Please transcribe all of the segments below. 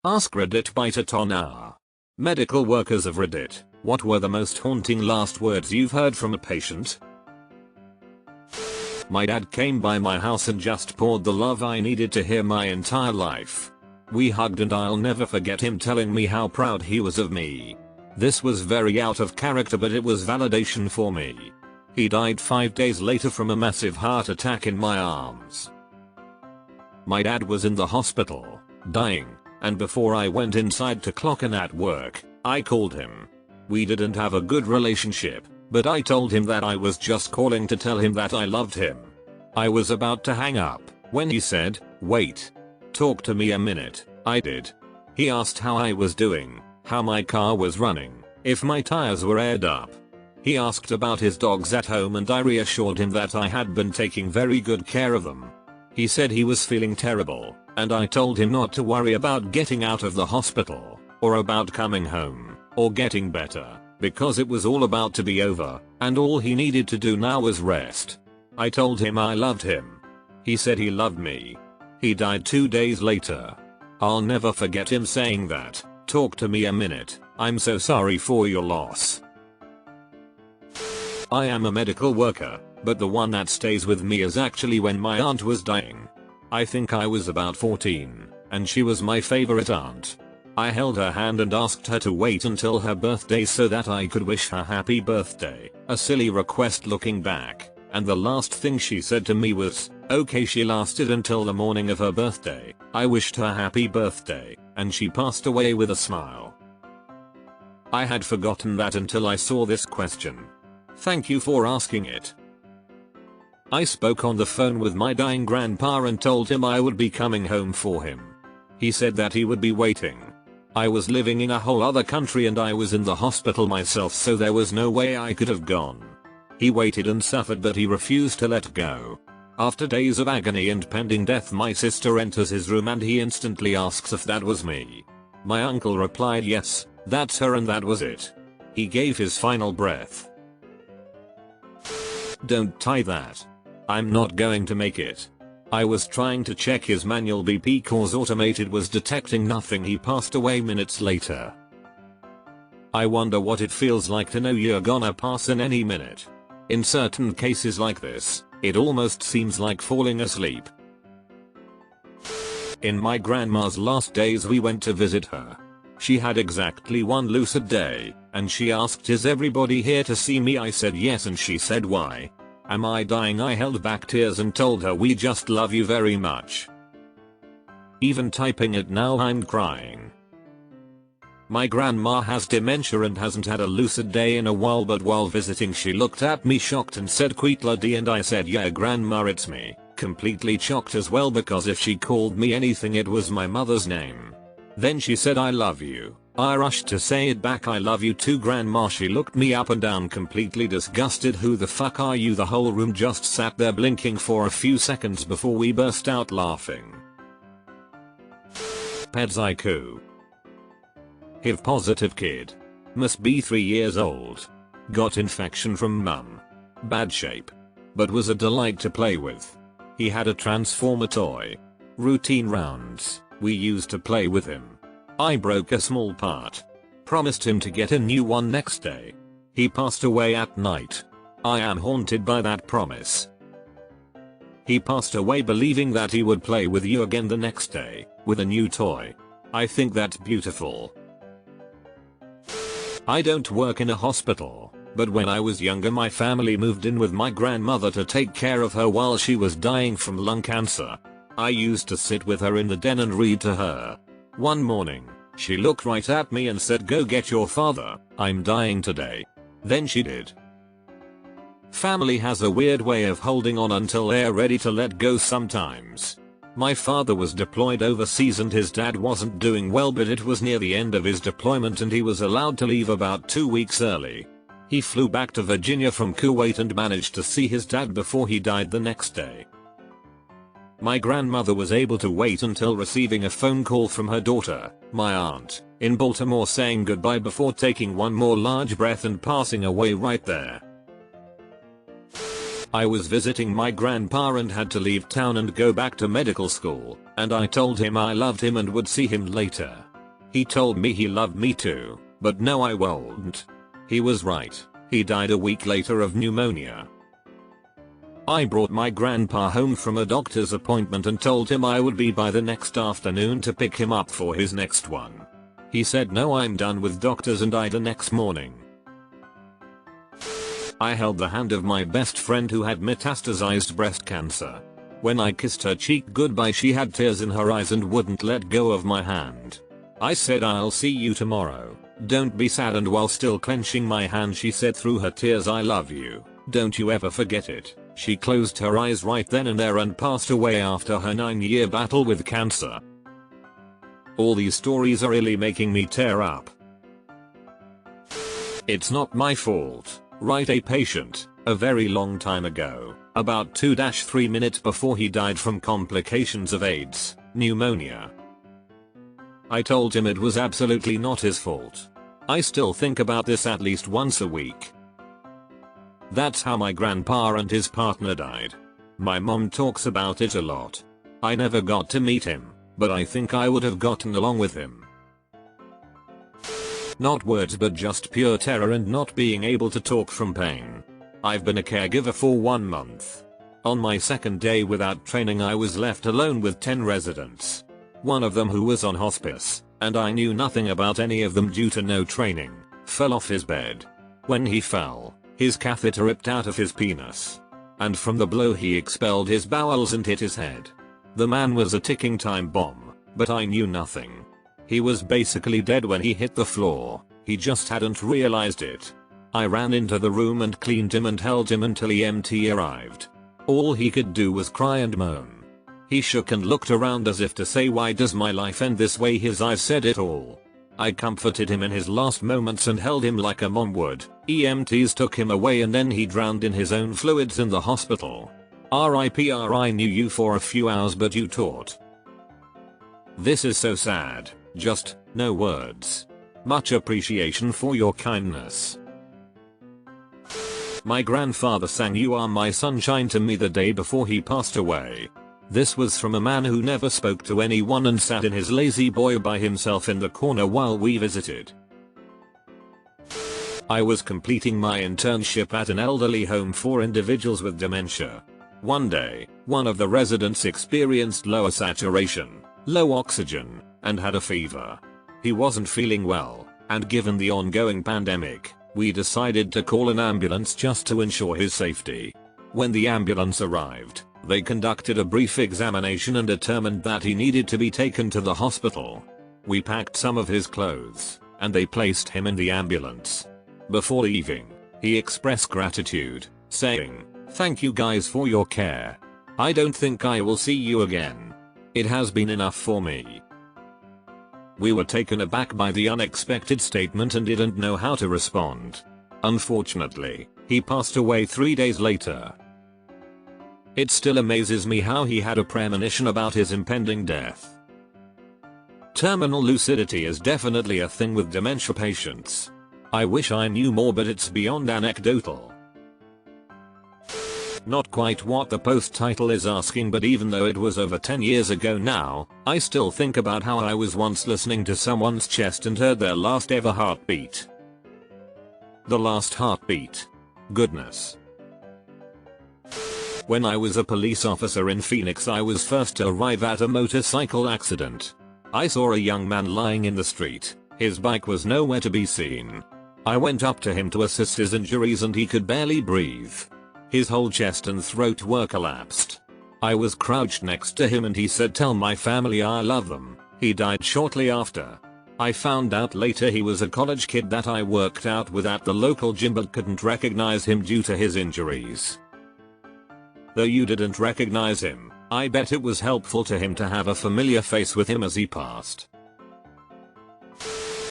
AskReddit by Tatona. Medical workers of Reddit, what were the most haunting last words you've heard from a patient? My dad came by my house and just poured the love I needed to hear my entire life. We hugged and I'll never forget him telling me how proud he was of me. This was very out of character, but it was validation for me. He died 5 days later from a massive heart attack in my arms. My dad was in the hospital, dying, and before I went inside to clock in at work, I called him. We didn't have a good relationship, but I told him that I was just calling to tell him that I loved him. I was about to hang up when he said, "Wait. Talk to me a minute." I did. He asked how I was doing, how my car was running, if my tires were aired up. He asked about his dogs at home and I reassured him that I had been taking very good care of them. He said he was feeling terrible, and I told him not to worry about getting out of the hospital, or about coming home, or getting better, because it was all about to be over, and all he needed to do now was rest. I told him I loved him. He said he loved me. He died 2 days later. I'll never forget him saying that, "Talk to me a minute, I'm so sorry for your loss." I am a medical worker, but the one that stays with me is actually when my aunt was dying. I think I was about 14, and she was my favorite aunt. I held her hand and asked her to wait until her birthday so that I could wish her happy birthday, a silly request looking back, and the last thing she said to me was, "Okay." She lasted until the morning of her birthday. I wished her happy birthday, and she passed away with a smile. I had forgotten that until I saw this question. Thank you for asking it. I spoke on the phone with my dying grandpa and told him I would be coming home for him. He said that he would be waiting. I was living in a whole other country and I was in the hospital myself, so there was no way I could have gone. He waited and suffered, but he refused to let go. After days of agony and pending death, my sister enters his room and he instantly asks if that was me. My uncle replied, "Yes, that's her," and that was it. He gave his final breath. Don't tie that. I'm not going to make it. I was trying to check his manual BP cause automated was detecting nothing. He passed away minutes later. I wonder what it feels like to know you're gonna pass in any minute. In certain cases like this, it almost seems like falling asleep. In my grandma's last days we went to visit her. She had exactly one lucid day, and she asked, "Is everybody here to see me?" I said yes, and she said, "Why? Am I dying?" I held back tears and told her, "We just love you very much." Even typing it now I'm crying. My grandma has dementia and hasn't had a lucid day in a while, but while visiting she looked at me shocked and said, "Quitla D," and I said, "Yeah grandma, it's me," completely shocked as well, because if she called me anything it was my mother's name. Then she said, "I love you." I rushed to say it back, "I love you too grandma." She looked me up and down completely disgusted. "Who the fuck are you?" The whole room just sat there blinking for a few seconds before we burst out laughing. Pedzaiku. HIV positive kid. Must be 3 years old. Got infection from mum. Bad shape. But was a delight to play with. He had a transformer toy. Routine rounds we used to play with him. I broke a small part. Promised him to get a new one next day. He passed away at night. I am haunted by that promise. He passed away believing that he would play with you again the next day, with a new toy. I think that's beautiful. I don't work in a hospital, but when I was younger my family moved in with my grandmother to take care of her while she was dying from lung cancer. I used to sit with her in the den and read to her. One morning, she looked right at me and said, "Go get your father, I'm dying today." Then she did. Family has a weird way of holding on until they're ready to let go sometimes. My father was deployed overseas and his dad wasn't doing well, but it was near the end of his deployment and he was allowed to leave about 2 weeks early. He flew back to Virginia from Kuwait and managed to see his dad before he died the next day. My grandmother was able to wait until receiving a phone call from her daughter, my aunt, in Baltimore saying goodbye before taking one more large breath and passing away right there. I was visiting my grandpa and had to leave town and go back to medical school, and I told him I loved him and would see him later. He told me he loved me too, but no I won't. He was right. He died a week later of pneumonia. I brought my grandpa home from a doctor's appointment and told him I would be by the next afternoon to pick him up for his next one. He said no, I'm done with doctors, and died the next morning. I held the hand of my best friend who had metastasized breast cancer. When I kissed her cheek goodbye, she had tears in her eyes and wouldn't let go of my hand. I said, I'll see you tomorrow. Don't be sad, and while still clenching my hand she said through her tears, I love you. Don't you ever forget it. She closed her eyes right then and there and passed away after her 9-year battle with cancer. All these stories are really making me tear up. It's not my fault. Write a patient, a very long time ago, about 2-3 minutes before he died from complications of AIDS, pneumonia. I told him it was absolutely not his fault. I still think about this at least once a week. That's how my grandpa and his partner died. My mom talks about it a lot. I never got to meet him, but I think I would have gotten along with him. Not words, but just pure terror and not being able to talk from pain. I've been a caregiver for 1 month. On my second day without training, I was left alone with 10 residents. One of them, who was on hospice, and I knew nothing about any of them due to no training, fell off his bed. When he fell, his catheter ripped out of his penis. And from the blow he expelled his bowels and hit his head. The man was a ticking time bomb, but I knew nothing. He was basically dead when he hit the floor. He just hadn't realized it. I ran into the room and cleaned him and held him until EMT arrived. All he could do was cry and moan. He shook and looked around as if to say, why does my life end this way? His eyes said it all. I comforted him in his last moments and held him like a mom would. EMTs took him away and then he drowned in his own fluids in the hospital. RIP. I knew you for a few hours, but you taught. This is so sad. Just, no words. Much appreciation for your kindness. My grandfather sang "You Are My Sunshine" to me the day before he passed away. This was from a man who never spoke to anyone and sat in his lazy boy by himself in the corner while we visited. I was completing my internship at an elderly home for individuals with dementia. One day, one of the residents experienced lower saturation, low oxygen, and had a fever. He wasn't feeling well, and given the ongoing pandemic, we decided to call an ambulance just to ensure his safety. When the ambulance arrived, they conducted a brief examination and determined that he needed to be taken to the hospital. We packed some of his clothes, and they placed him in the ambulance. Before leaving, he expressed gratitude, saying, "Thank you guys for your care. I don't think I will see you again. It has been enough for me." We were taken aback by the unexpected statement and didn't know how to respond. Unfortunately, he passed away 3 days later. It still amazes me how he had a premonition about his impending death. Terminal lucidity is definitely a thing with dementia patients. I wish I knew more, but it's beyond anecdotal. Not quite what the post title is asking, but even though it was over 10 years ago now, I still think about how I was once listening to someone's chest and heard their last ever heartbeat. The last heartbeat. Goodness. When I was a police officer in Phoenix, I was first to arrive at a motorcycle accident. I saw a young man lying in the street. His bike was nowhere to be seen. I went up to him to assist his injuries and he could barely breathe. His whole chest and throat were collapsed. I was crouched next to him and he said, "Tell my family I love them." He died shortly after. I found out later he was a college kid that I worked out with at the local gym but couldn't recognize him due to his injuries. Though you didn't recognize him, I bet it was helpful to him to have a familiar face with him as he passed.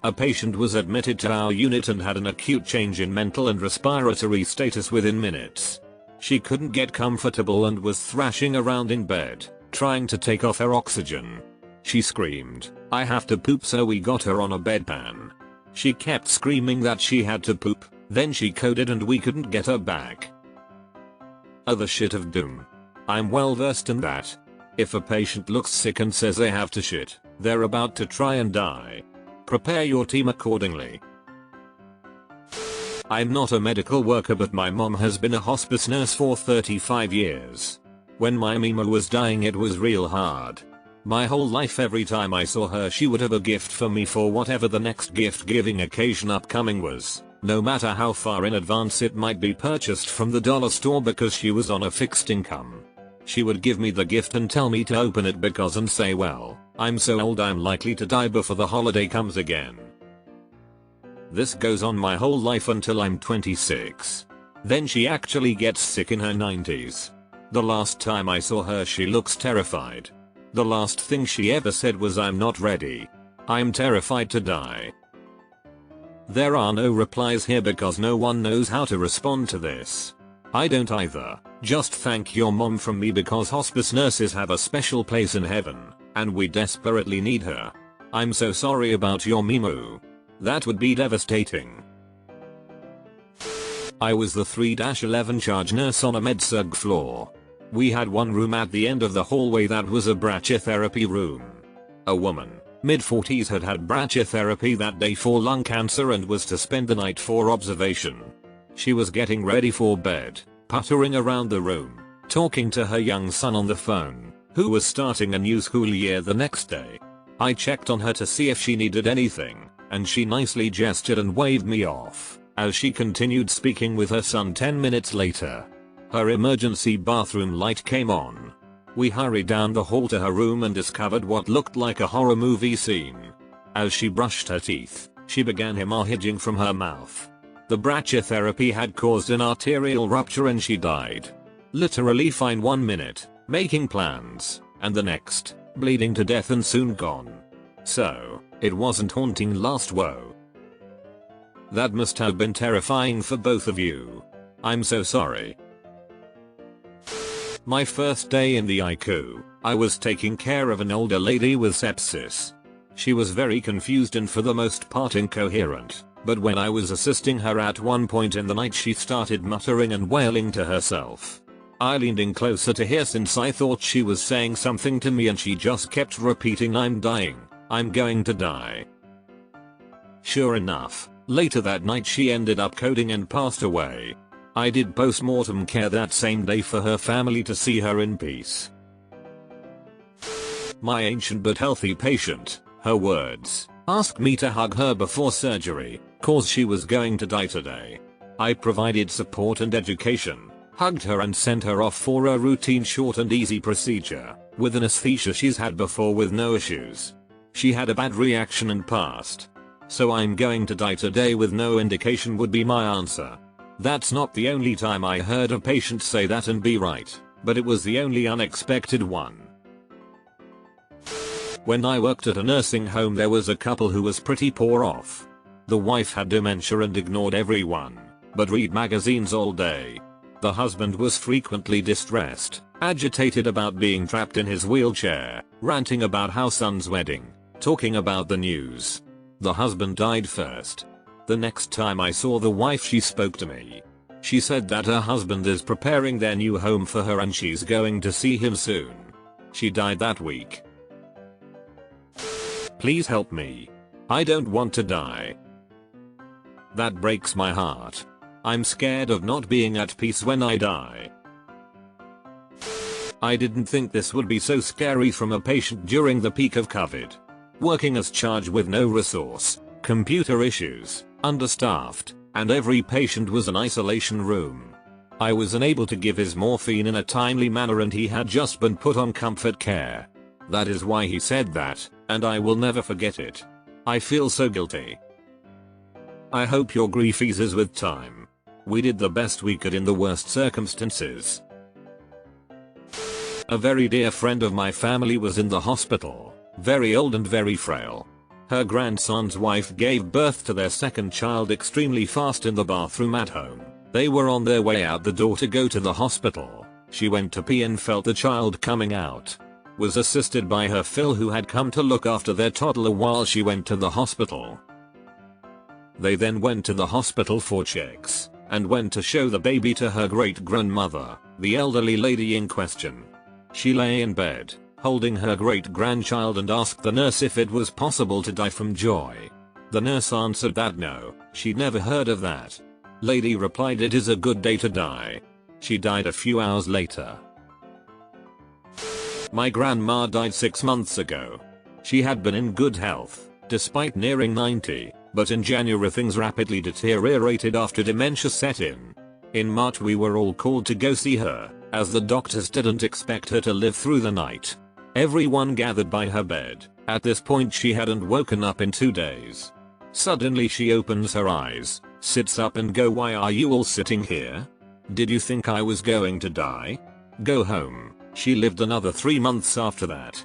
A patient was admitted to our unit and had an acute change in mental and respiratory status within minutes. She couldn't get comfortable and was thrashing around in bed, trying to take off her oxygen. She screamed, "I have to poop," so we got her on a bedpan. She kept screaming that she had to poop, then she coded and we couldn't get her back. Other shit of doom. I'm well versed in that. If a patient looks sick and says they have to shit, they're about to try and die. Prepare your team accordingly. I'm not a medical worker, but my mom has been a hospice nurse for 35 years. When my Mima was dying, it was real hard. My whole life, every time I saw her, she would have a gift for me for whatever the next gift giving occasion upcoming was, no matter how far in advance it might be purchased from the dollar store, because she was on a fixed income. She would give me the gift and tell me to open it and say, well, I'm so old I'm likely to die before the holiday comes again. This goes on my whole life until I'm 26. Then she actually gets sick in her 90s. The last time I saw her, she looks terrified. The last thing she ever said was, I'm not ready. I'm terrified to die. There are no replies here because no one knows how to respond to this. I don't either. Just thank your mom from me, because hospice nurses have a special place in heaven, and we desperately need her. I'm so sorry about your Mimu. That would be devastating. I was the 3-11 charge nurse on a med-surg floor. We had one room at the end of the hallway that was a brachytherapy room. A woman, mid-40s, had had brachytherapy that day for lung cancer and was to spend the night for observation. She was getting ready for bed, puttering around the room, talking to her young son on the phone, who was starting a new school year the next day. I checked on her to see if she needed anything, and she nicely gestured and waved me off, as she continued speaking with her son. 10 minutes later, her emergency bathroom light came on. We hurried down the hall to her room and discovered what looked like a horror movie scene. As she brushed her teeth, she began hemorrhaging from her mouth. The brachytherapy had caused an arterial rupture and she died. Literally fine 1 minute, making plans, and the next, bleeding to death and soon gone. So, it wasn't haunting last woe. That must have been terrifying for both of you. I'm so sorry. My first day in the ICU, I was taking care of an older lady with sepsis. She was very confused and for the most part incoherent, but when I was assisting her at one point in the night, she started muttering and wailing to herself. I leaned in closer to hear, since I thought she was saying something to me, and she just kept repeating, I'm dying, I'm going to die. Sure enough, later that night she ended up coding and passed away. I did post-mortem care that same day for her family to see her in peace. My ancient but healthy patient, her words, asked me to hug her before surgery, cause she was going to die today. I provided support and education, hugged her and sent her off for a routine short and easy procedure, with anesthesia she's had before with no issues. She had a bad reaction and passed. So I'm going to die today with no indication would be my answer. That's not the only time I heard a patient say that and be right, but it was the only unexpected one. When I worked at a nursing home, there was a couple who was pretty poor off. The wife had dementia and ignored everyone, but read magazines all day. The husband was frequently distressed, agitated about being trapped in his wheelchair, ranting about how son's wedding, talking about the news. The husband died first. The next time I saw the wife, she spoke to me. She said that her husband is preparing their new home for her and she's going to see him soon. She died that week. Please help me. I don't want to die. That breaks my heart. I'm scared of not being at peace when I die. I didn't think this would be so scary from a patient during the peak of COVID. Working as charge with no resource, computer issues, understaffed, and every patient was an isolation room. I was unable to give his morphine in a timely manner and he had just been put on comfort care. That is why he said that, and I will never forget it. I feel so guilty. I hope your grief eases with time. We did the best we could in the worst circumstances. A very dear friend of my family was in the hospital, very old and very frail. Her grandson's wife gave birth to their second child extremely fast in the bathroom at home. They were on their way out the door to go to the hospital. She went to pee and felt the child coming out. Was assisted by her Phil, who had come to look after their toddler while she went to the hospital. They then went to the hospital for checks, and went to show the baby to her great-grandmother, the elderly lady in question. She lay in bed, holding her great-grandchild, and asked the nurse if it was possible to die from joy. The nurse answered that no, she'd never heard of that. Lady replied it is a good day to die. She died a few hours later. My grandma died 6 months ago. She had been in good health, despite nearing 90, but in January things rapidly deteriorated after dementia set in. In March we were all called to go see her, as the doctors didn't expect her to live through the night. Everyone gathered by her bed. At this point she hadn't woken up in 2 days. Suddenly she opens her eyes, sits up and go, "Why are you all sitting here? Did you think I was going to die? Go home." She lived another 3 months after that.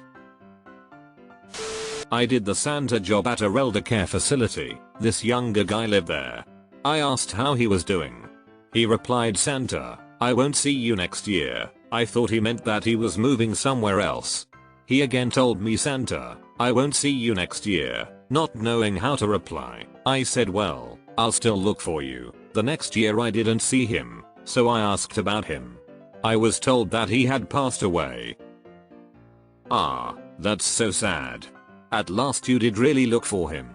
I did the Santa job at a elder care facility. This younger guy lived there. I asked how he was doing. He replied, "Santa, I won't see you next year." I thought he meant that he was moving somewhere else. He again told me, "Santa, I won't see you next year." Not knowing how to reply, I said, "Well, I'll still look for you." The next year I didn't see him, so I asked about him. I was told that he had passed away. Ah, that's so sad. At last you did really look for him.